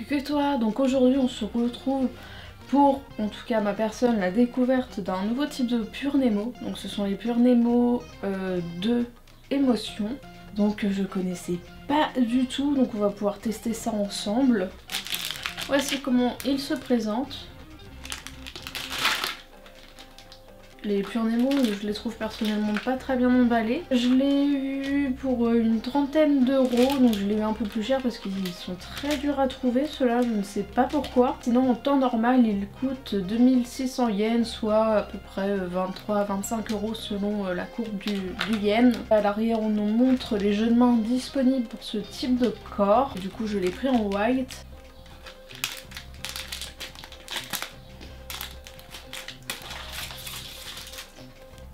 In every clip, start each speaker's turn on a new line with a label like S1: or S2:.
S1: que toi. Donc aujourd'hui on se retrouve pour, en tout cas ma personne, la découverte d'un nouveau type de Pure Nemo. Donc ce sont les Pure Nemo de émotion. Donc je connaissais pas du tout, donc on va pouvoir tester ça ensemble. Voici comment il se présente. Les Pure Nemo, je les trouve personnellement pas très bien emballés. Je l'ai eu pour une trentaine d'euros, donc je l'ai eu un peu plus cher parce qu'ils sont très durs à trouver, ceux-là, je ne sais pas pourquoi. Sinon en temps normal, ils coûtent 2600 yens, soit à peu près 23 à 25 euros selon la courbe du yen. À l'arrière, on nous montre les jeux de main disponibles pour ce type de corps. Du coup, je l'ai pris en white.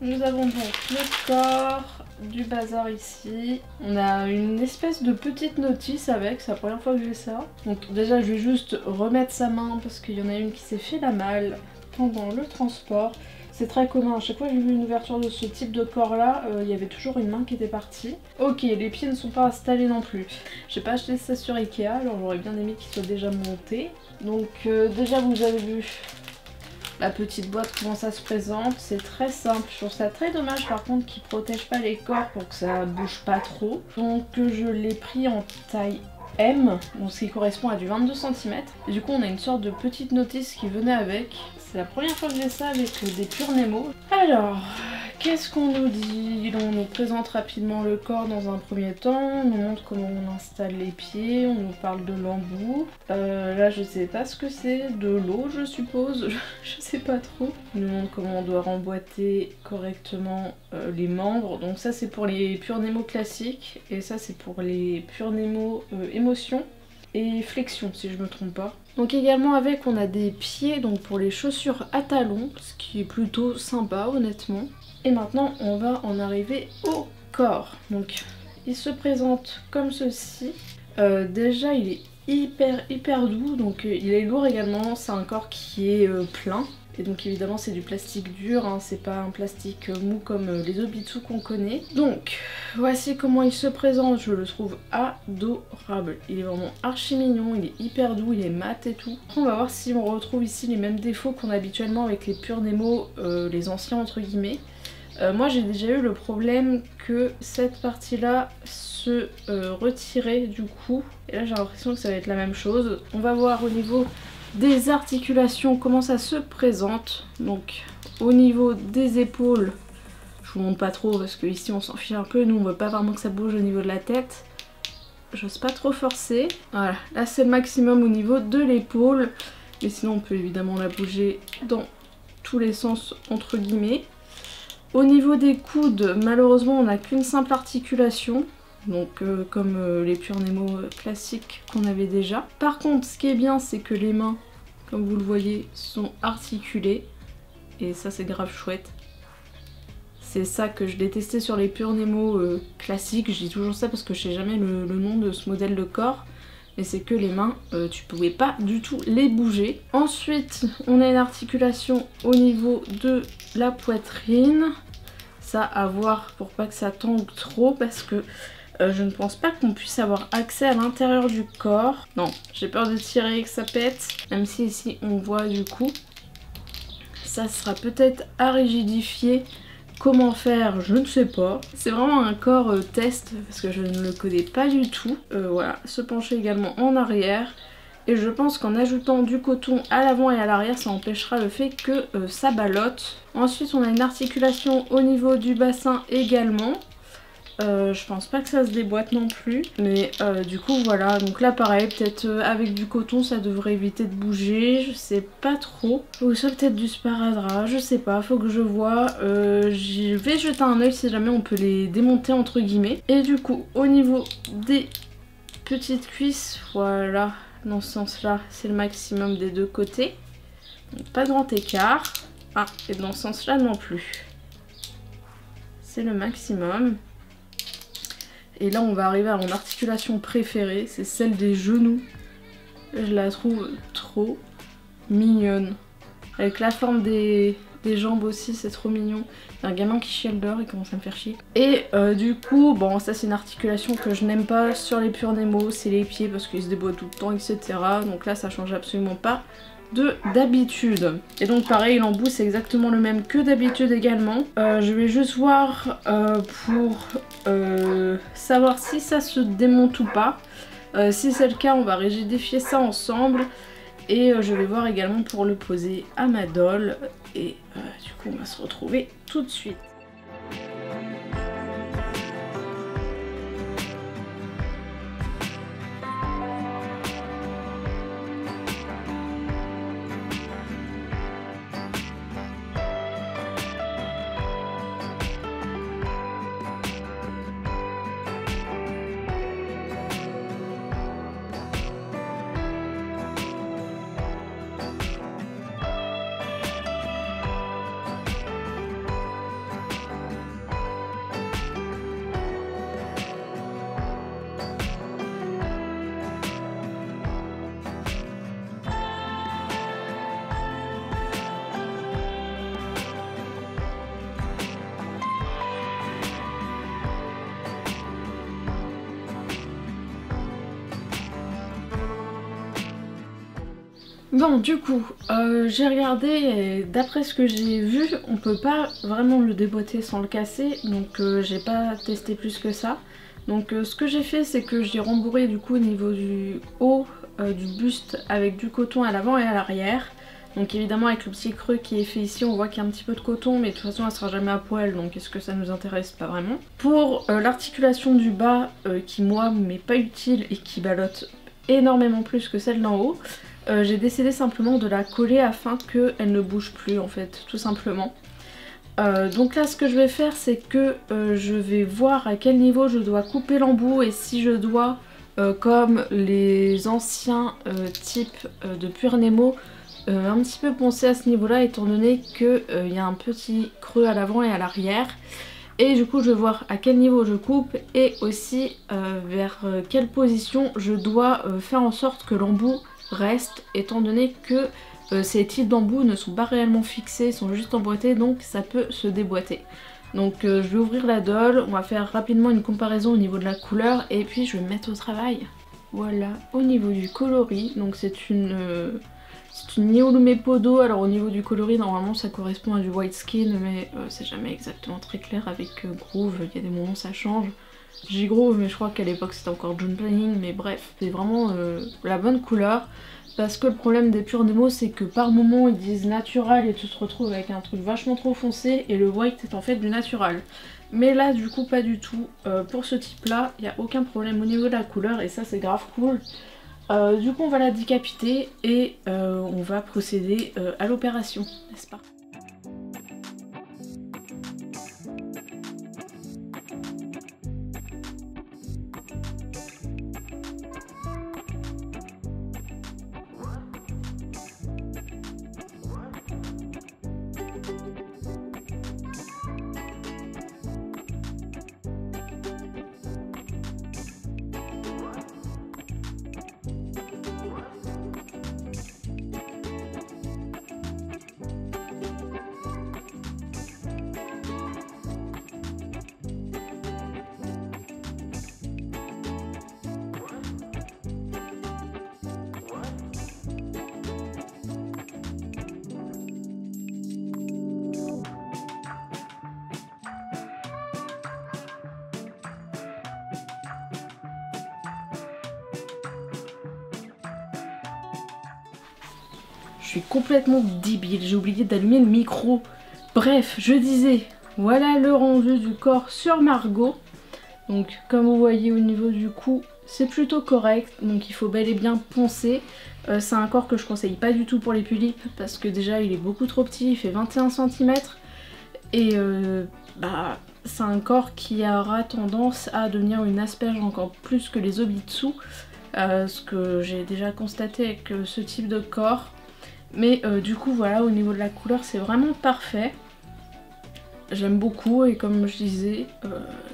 S1: Nous avons donc le corps du bazar ici. On a une espèce de petite notice avec, c'est la première fois que j'ai ça. Donc déjà je vais juste remettre sa main parce qu'il y en a une qui s'est fait la malle pendant le transport. C'est très commun, à chaque fois que j'ai vu une ouverture de ce type de corps là, il y avait toujours une main qui était partie. Ok, les pieds ne sont pas installés non plus. J'ai pas acheté ça sur Ikea, alors j'aurais bien aimé qu'ils soient déjà montés. Donc déjà vous avez vu la petite boîte, comment ça se présente, c'est très simple. Je trouve ça très dommage par contre qu'ils protègent pas les corps pour que ça bouge pas trop. Donc je l'ai pris en taille M, donc ce qui correspond à du 22 cm. Et du coup on a une sorte de petite notice qui venait avec. C'est la première fois que j'ai ça avec des Pure Nemo. Alors, qu'est-ce qu'on nous dit? On nous présente rapidement le corps dans un premier temps, on nous montre comment on installe les pieds, on nous parle de l'embout. Là je sais pas ce que c'est, de l'eau je suppose, je sais pas trop. On nous montre comment on doit remboîter correctement les membres. Donc ça c'est pour les Pure Nemo classiques et ça c'est pour les Pure Nemo émotion et flexion si je me trompe pas. Donc également avec on a des pieds donc pour les chaussures à talons, ce qui est plutôt sympa honnêtement. Et maintenant on va en arriver au corps. Donc il se présente comme ceci. Déjà il est hyper doux, donc il est lourd également, c'est un corps qui est plein. Et donc évidemment c'est du plastique dur, hein, c'est pas un plastique mou comme les Obitsu qu'on connaît. Donc voici comment il se présente, je le trouve adorable. Il est vraiment archi mignon, il est hyper doux, il est mat et tout. On va voir si on retrouve ici les mêmes défauts qu'on a habituellement avec les Pure Nemo, les anciens entre guillemets. Moi j'ai déjà eu le problème que cette partie là se retirait du coup. Et là j'ai l'impression que ça va être la même chose. On va voir au niveau des articulations comment ça se présente. Donc au niveau des épaules, je vous montre pas trop parce que ici on s'en fiche un peu, nous on veut pas vraiment que ça bouge au niveau de la tête. J'ose pas trop forcer. Voilà, là c'est le maximum au niveau de l'épaule. Mais sinon on peut évidemment la bouger dans tous les sens entre guillemets. Au niveau des coudes, malheureusement on n'a qu'une simple articulation. Donc comme les Pure Nemo classiques qu'on avait déjà. Par contre ce qui est bien c'est que les mains, comme vous le voyez, sont articulées. Et ça c'est grave chouette. C'est ça que je détestais sur les Pure Nemo classiques. Je dis toujours ça parce que je sais jamais le nom de ce modèle de corps. Mais c'est que les mains, tu pouvais pas du tout les bouger. Ensuite on a une articulation au niveau de la poitrine. Ça à voir pour pas que ça tangue trop parce que je ne pense pas qu'on puisse avoir accès à l'intérieur du corps. Non, j'ai peur de tirer et que ça pète. Même si ici on voit du coup. Ça sera peut-être à rigidifier. Comment faire, je ne sais pas. C'est vraiment un corps test parce que je ne le connais pas du tout. Voilà, se pencher également en arrière. Et je pense qu'en ajoutant du coton à l'avant et à l'arrière, ça empêchera le fait que ça ballotte. Ensuite, on a une articulation au niveau du bassin également. Je pense pas que ça se déboîte non plus, mais du coup voilà, donc là pareil, peut-être avec du coton ça devrait éviter de bouger, je sais pas trop. Ou ça peut-être du sparadrap, je sais pas, faut que je vois. Je vais jeter un oeil si jamais on peut les démonter entre guillemets. Et du coup au niveau des petites cuisses, voilà, dans ce sens là c'est le maximum des deux côtés. Donc, pas grand écart. Ah, et dans ce sens là non plus. C'est le maximum. Et là on va arriver à mon articulation préférée, c'est celle des genoux. Je la trouve trop mignonne. Avec la forme des des jambes aussi, c'est trop mignon. Il y a un gamin qui chiale dehors, il commence à me faire chier. Et du coup, bon ça c'est une articulation que je n'aime pas sur les Pure Nemo, c'est les pieds parce qu'ils se déboîtent tout le temps, etc. Donc là ça change absolument pas d'habitude. Et donc pareil, l'embout c'est exactement le même que d'habitude également. Je vais juste voir pour savoir si ça se démonte ou pas. Si c'est le cas, on va rigidifier ça ensemble. Et je vais voir également pour le poser à ma doll. Et du coup on va se retrouver tout de suite. Bon du coup j'ai regardé et d'après ce que j'ai vu on peut pas vraiment le déboîter sans le casser, donc j'ai pas testé plus que ça. Donc ce que j'ai fait c'est que j'ai rembourré du coup au niveau du haut du buste avec du coton à l'avant et à l'arrière. Donc évidemment avec le petit creux qui est fait ici on voit qu'il y a un petit peu de coton, mais de toute façon elle sera jamais à poil, donc est-ce que ça nous intéresse? Pas vraiment. Pour l'articulation du bas qui moi m'est pas utile et qui ballotte énormément plus que celle d'en haut, j'ai décidé simplement de la coller afin qu'elle ne bouge plus en fait, tout simplement. Donc là ce que je vais faire c'est que je vais voir à quel niveau je dois couper l'embout et si je dois, comme les anciens types de Pure Nemo, un petit peu poncer à ce niveau là étant donné qu'il y a un petit creux à l'avant et à l'arrière. Et du coup je vais voir à quel niveau je coupe et aussi vers quelle position je dois faire en sorte que l'embout reste, étant donné que ces types d'embouts ne sont pas réellement fixés, sont juste emboîtés, donc ça peut se déboîter. Donc je vais ouvrir la doll, on va faire rapidement une comparaison au niveau de la couleur et puis je vais me mettre au travail. Voilà, au niveau du coloris, donc c'est une Niolume Podo. Alors au niveau du coloris normalement ça correspond à du white skin, mais c'est jamais exactement très clair avec Groove, il y a des moments ça change. J'ai Groove mais je crois qu'à l'époque c'était encore June Planning, mais bref, c'est vraiment la bonne couleur. Parce que le problème des Pure Nemo c'est que par moment ils disent natural et tu te retrouves avec un truc vachement trop foncé et le white est en fait du natural. Mais là du coup pas du tout, pour ce type là il n'y a aucun problème au niveau de la couleur et ça c'est grave cool. Du coup on va la décapiter et on va procéder à l'opération, n'est-ce pas? Je suis complètement débile, j'ai oublié d'allumer le micro. Bref, je disais, voilà le rendu du corps sur Margot. Donc comme vous voyez au niveau du cou, c'est plutôt correct, donc il faut bel et bien poncer. C'est un corps que je conseille pas du tout pour les pulipes parce que déjà il est beaucoup trop petit, il fait 21 cm. Et c'est un corps qui aura tendance à devenir une asperge encore plus que les Obitsu. Ce que j'ai déjà constaté avec ce type de corps. Mais du coup voilà, au niveau de la couleur c'est vraiment parfait. J'aime beaucoup et comme je disais,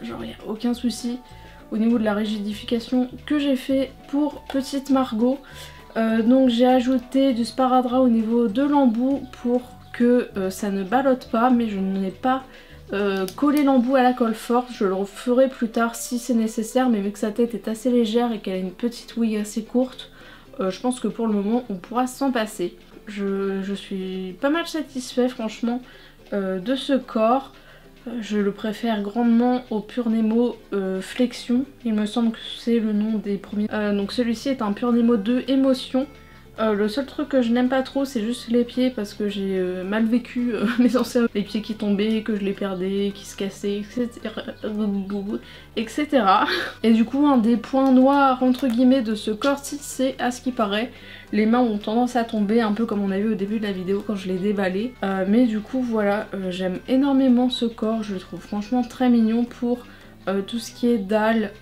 S1: genre il n'y a aucun souci au niveau de la rigidification que j'ai fait pour petite Margot. Donc j'ai ajouté du sparadrap au niveau de l'embout pour que ça ne ballotte pas, mais je n'ai pas collé l'embout à la colle forte. Je le ferai plus tard si c'est nécessaire, mais vu que sa tête est assez légère et qu'elle a une petite ouïe assez courte, je pense que pour le moment on pourra s'en passer. Je suis pas mal satisfait franchement de ce corps. Je le préfère grandement au Pure Nemo Flexion, il me semble que c'est le nom des premiers. Donc celui-ci est un Pure Nemo 2 Émotion. Le seul truc que je n'aime pas trop c'est juste les pieds parce que j'ai mal vécu mes anciens, les pieds qui tombaient, que je les perdais, qui se cassaient, etc. Et du coup un des points noirs entre guillemets de ce corps-ci, c'est à ce qui paraît les mains ont tendance à tomber un peu comme on a vu au début de la vidéo quand je l'ai déballé. Mais du coup voilà, j'aime énormément ce corps, je le trouve franchement très mignon pour tout ce qui est dalle,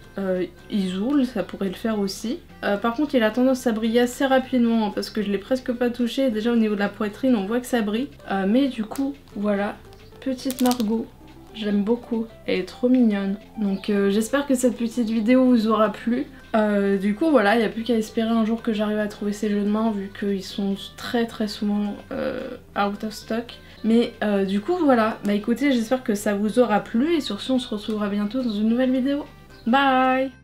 S1: Isoul, ça pourrait le faire aussi. Par contre il a tendance à briller assez rapidement hein, parce que je l'ai presque pas touché, déjà au niveau de la poitrine on voit que ça brille. Mais du coup voilà, petite Margot. J'aime beaucoup, elle est trop mignonne. Donc j'espère que cette petite vidéo vous aura plu. Du coup voilà, il n'y a plus qu'à espérer un jour que j'arrive à trouver ces jeux de main vu qu'ils sont très souvent out of stock. Mais du coup voilà, bah écoutez, j'espère que ça vous aura plu et sur ce on se retrouvera bientôt dans une nouvelle vidéo. Bye!